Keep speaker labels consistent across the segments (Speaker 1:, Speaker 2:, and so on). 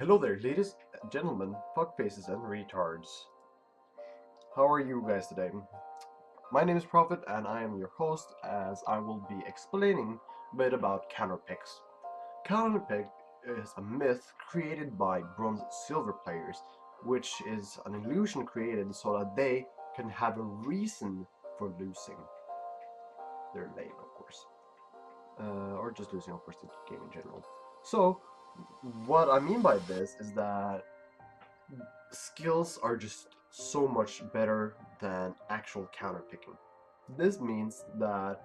Speaker 1: Hello there, ladies, gentlemen, fuckfaces, and retards. How are you guys today? My name is Prophet, and I am your host, as I will be explaining a bit about Counterpicks. Counterpick is a myth created by bronze-silver players, which is an illusion created so that they can have a reason for losing their lane, of course. Or just losing, of course, the game in general. So, what I mean by this is that skills are just so much better than actual counter picking. This means that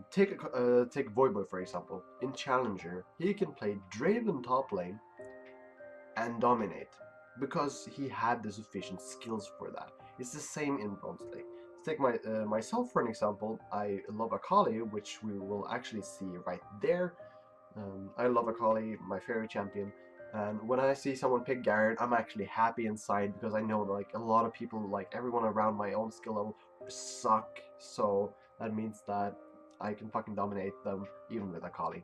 Speaker 1: take Voidboy for example. In Challenger, he can play Draven top lane and dominate because he had the sufficient skills for that. It's the same in Bronze League. Take myself for an example. I love Akali, which we will actually see right there. I love Akali, my favorite champion. And when I see someone pick Garrett, I'm actually happy inside because I know like a lot of people, like everyone around my own skill level, suck. So that means that I can fucking dominate them even with Akali.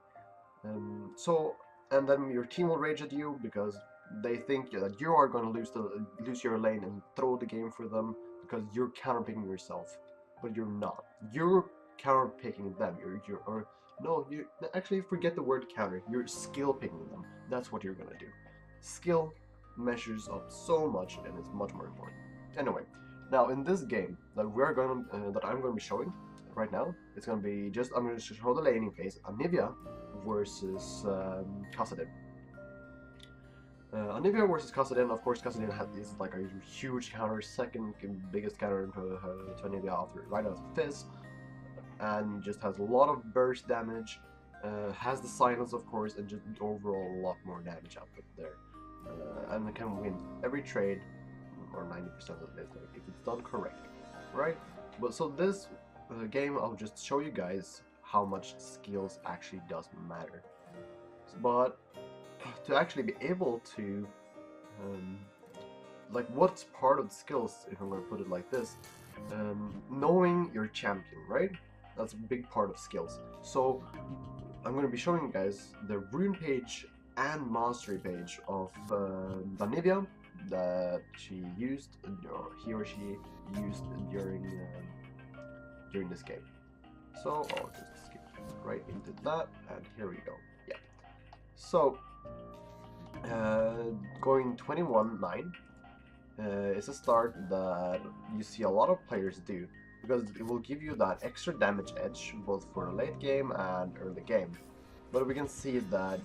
Speaker 1: And then your team will rage at you because they think that you are going to lose your lane and throw the game for them because you're counterpicking yourself, but you're not. You're counterpicking them. Or no, you actually forget the word counter. You're skill picking them. That's what you're gonna do. Skill measures up so much, and it's much more important. Anyway, now in this game that I'm gonna be showing right now, it's gonna be just I'm gonna show the laning phase. Anivia versus Kassadin. Anivia versus Kassadin. Of course, Kassadin is like a huge counter, second biggest counter to Anivia right after Fizz, and just has a lot of burst damage, has the silence of course, and just overall a lot more damage output there. And it can win every trade, or 90% of it, like, if it's done correctly, right? But so this game, I'll just show you guys how much skills actually does matter. But to actually be able to, like, what's part of the skills, if I'm going to put it like this, knowing your champion, right? That's a big part of skills. So I'm going to be showing you guys the rune page and mastery page of Danivia that she used, or he or she used during this game. So I'll just skip right into that, and here we go. Yeah. So going 21-9 is a start that you see a lot of players do, because it will give you that extra damage edge both for the late game and early game. But we can see that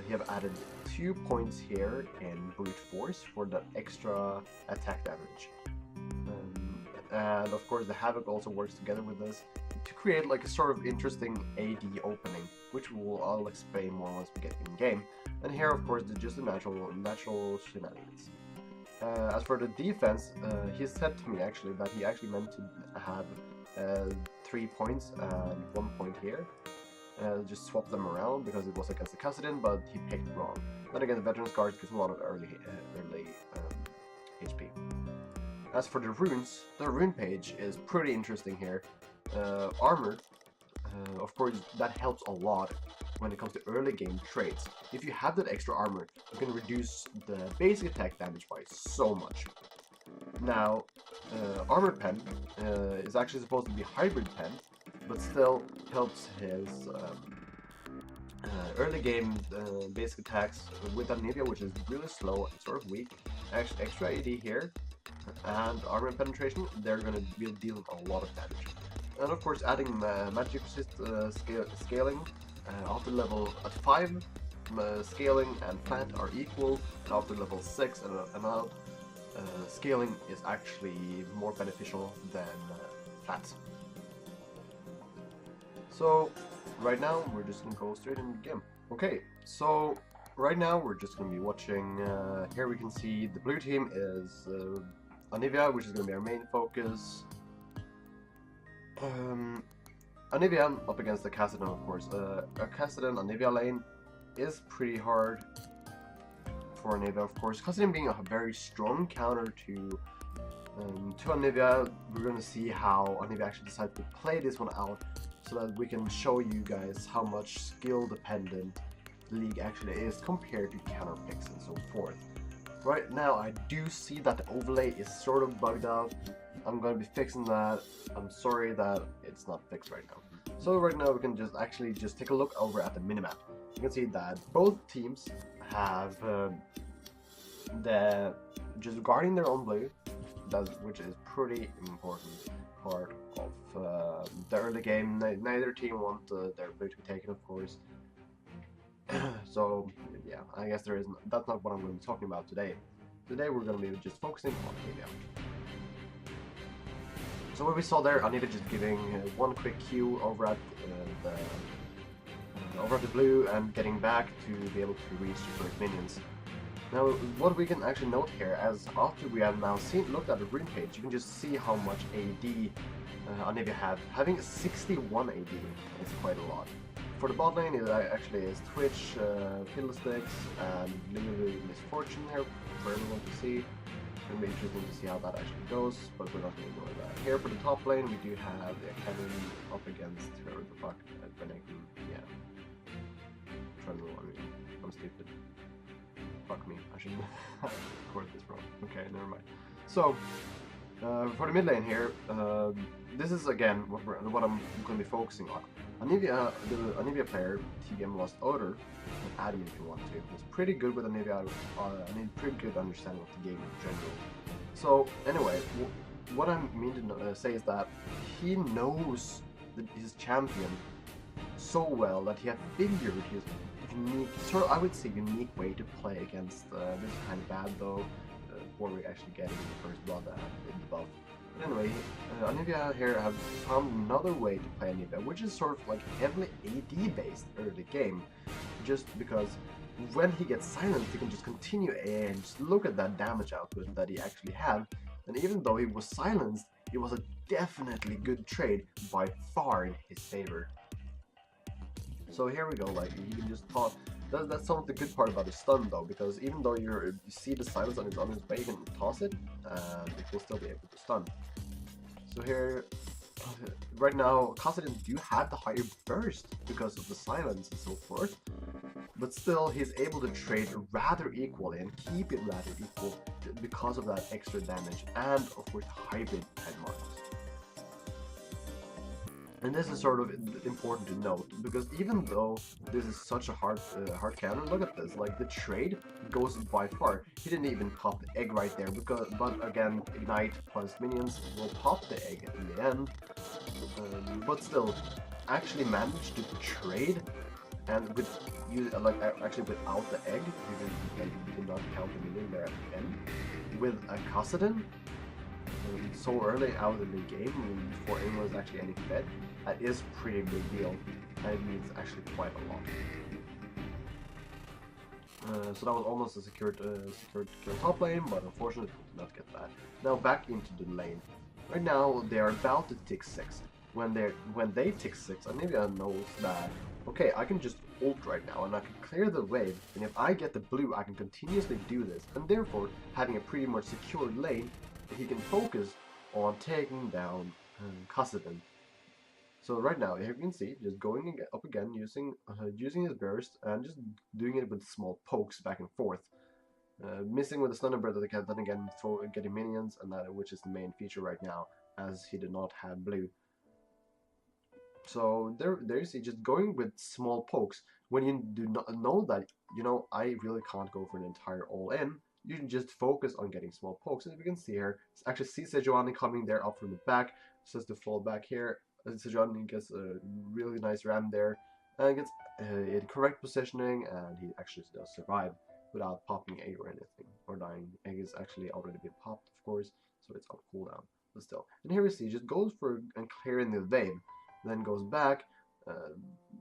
Speaker 1: you have added 2 points here in brute force for that extra attack damage. And of course the Havoc also works together with this to create like a sort of interesting AD opening, which I'll explain more once we get in game. And here of course just the natural shenanigans. As for the defense, he said to me actually that he actually meant to have 3 points and 1 point here. Just swap them around because it was against the Kassadin, but he picked wrong. Then again, the Veteran's Guard gives a lot of early HP. As for the runes, the rune page is pretty interesting here. Armor, of course, that helps a lot when it comes to early game trades. If you have that extra armor, you can reduce the basic attack damage by so much. Now, Armor Pen is actually supposed to be Hybrid Pen, but still helps his early game basic attacks with Anivia, which is really slow and sort of weak. Extra AD here, and Armor Penetration, they're going to be dealing a lot of damage. And of course, adding Magic Resist scaling after level at 5, scaling and plant are equal, and after level 6 and out, scaling is actually more beneficial than plants. So right now we're just gonna go straight into the game. Okay, so right now we're just gonna be watching. Here we can see the blue team is Anivia, which is gonna be our main focus. Anivia up against the Kassadin, of course. A Kassadin Anivia lane is pretty hard for Anivia, of course. Kassadin being a very strong counter to Anivia, we're gonna see how Anivia actually decides to play this one out, so that we can show you guys how much skill dependent league actually is compared to Counterpicks and so forth. Right now, I do see that the overlay is sort of bugged out. I'm going to be fixing that. I'm sorry that it's not fixed right now. So right now we can just take a look over at the minimap. You can see that both teams have the just guarding their own blue, which is pretty important part of the early game. Neither team want their blue to be taken, of course. So yeah, I guess that's not what I'm going to be talking about today. Today we're going to be just focusing on Navia. So what we saw there, I needed just giving one quick cue over at the blue and getting back to be able to reach the first minions. Now, what we can actually note here, as after we have now looked at the rune page, you can just see how much AD Anivia have. Having 61 AD is quite a lot. For the bot lane, it actually is Twitch, Fiddlesticks, and Lulu Misfortune here for everyone to see. It'll be interesting to see how that actually goes, but we're not going to ignore that. Here for the top lane, we do have the Academy up against whoever the fuck, Benegin, yeah. I'm stupid. Fuck me, I shouldn't record this wrong. Okay, never mind. So, for the mid lane here, this is again what I'm going to be focusing on. Anivia, the Anivia player, TBM Lost Odor, add him if you want to. He's pretty good with Anivia, pretty good understanding of the game in general. So anyway, what I mean to say is that he knows his champion so well that he had figured his unique, I would say unique way to play against. This is kind of bad though, before we actually get into the first blood in the buff. But anyway, Anivia here have found another way to play Anivia, which is sort of like heavily AD based early game, just because when he gets silenced, he can just continue and just look at that damage output that he actually had. And even though he was silenced, it was a definitely good trade by far in his favor. So here we go, like you can just toss. That's some of the good part about the stun though, because even though you see the silence on his way, you can toss it and it will still be able to stun. So here, right now, Kassadin do have the higher burst because of the silence and so forth, but still he's able to trade rather equally and keep it rather equal because of that extra damage and of course hybrid pen marks. And this is sort of important to note, because even though this is such a hard counter, look at this, like the trade goes by far. He didn't even pop the egg right there, but again, Ignite plus minions will pop the egg in the end, but still, actually managed to trade, and actually without the egg, you did not count the minion there at the end, with a Kassadin, so early out in the game, before anyone was actually any fed, that is a pretty big deal, and it means actually quite a lot. So that was almost a secured kill top lane, but unfortunately did not get that. Now back into the lane. Right now they are about to tick 6. When they tick 6, Anivia knows that, okay, I can just ult right now and I can clear the wave, and if I get the blue I can continuously do this, and therefore having a pretty much secured lane, he can focus on taking down Kassadin. So right now, here you can see, just going up again, using his burst and just doing it with small pokes back and forth. Missing with the Stunner Bird, then again getting minions, and that which is the main feature right now, as he did not have blue. So there you see, just going with small pokes when you do not know that, you know, I really can't go for an entire all-in. You can just focus on getting small pokes. And as we can see here, actually see Sejuani coming there up from the back, says to fall back here. Sejuani gets a really nice ram there, and gets in correct positioning, and he actually does survive without popping egg or anything, or dying. Egg is actually already been popped, of course, so it's on cooldown, but still. And here we see, just goes for and clearing the wave, then goes back.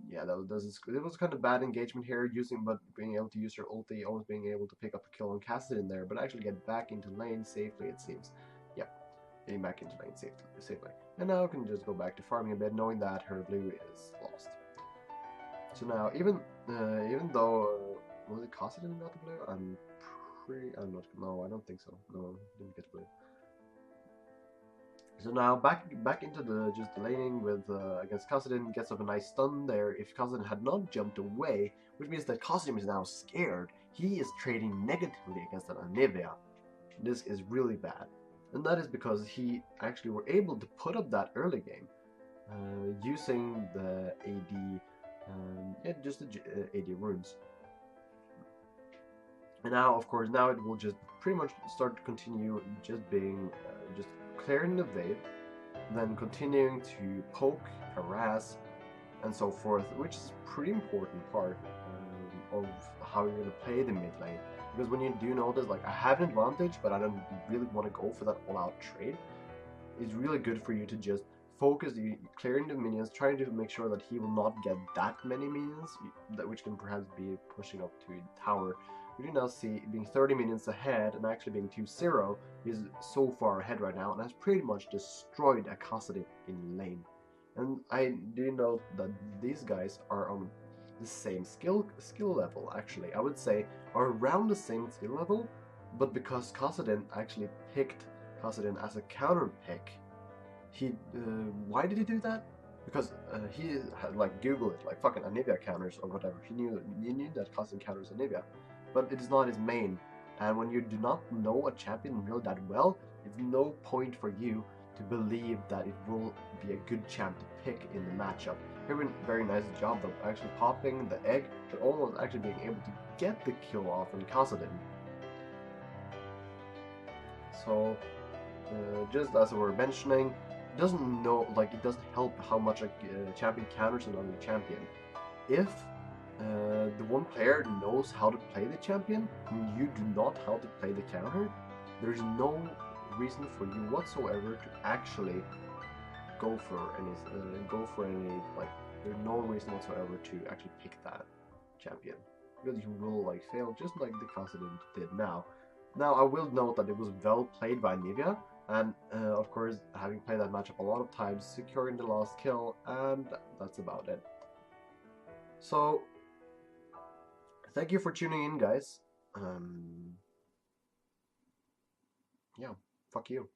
Speaker 1: Yeah, it was kind of bad engagement here, but being able to use your ulti, almost being able to pick up a kill and cast it in there, but actually get back into lane safely, it seems. Yep, getting back into lane safely. And now I can just go back to farming a bit, knowing that her blue is lost. So now, even though, was it Kassadin who got the blue? No, I don't think so. No, didn't get blue. So now back into the laning with against Kassadin, gets up a nice stun there. If Kassadin had not jumped away, which means that Costume is now scared. He is trading negatively against an Anivia. This is really bad. And that is because he actually were able to put up that early game using the AD, just the AD runes. And now, of course, now it will just pretty much start to continue just being, just clearing the wave, then continuing to poke, harass, and so forth, which is a pretty important part of how you're going to play the mid lane. Because when you do notice, like, I have an advantage, but I don't really want to go for that all-out trade, it's really good for you to just focus, clearing the minions, trying to make sure that he will not get that many minions, which can perhaps be pushing up to the tower. We do now see being 30 minions ahead and actually being 2-0 is so far ahead right now and has pretty much destroyed Akasadi in lane. And I do know that these guys are on the same skill level, actually. I would say are around the same skill level, but because Kassadin actually picked Kassadin as a counter pick, he why did he do that? Because he had like Google it, like fucking Anivia counters or whatever. He knew that Kassadin counters Anivia, but it is not his main. And when you do not know a champion really that well, it's no point for you to believe that it will be a good champ to pick in the matchup. Doing a very nice job of actually popping the egg, but almost actually being able to get the kill off on Kassadin. So, just as we were mentioning, it doesn't help how much a champion counters another champion. If the one player knows how to play the champion, and you do not how to play the counter, there's no reason for you whatsoever to actually go for any like, there's no reason whatsoever to actually pick that champion, because you will like fail just like the Kassadin did now. Now I will note that it was well played by Nivea, and of course, having played that matchup a lot of times, securing the last kill, and that's about it. So thank you for tuning in, guys. Yeah, fuck you.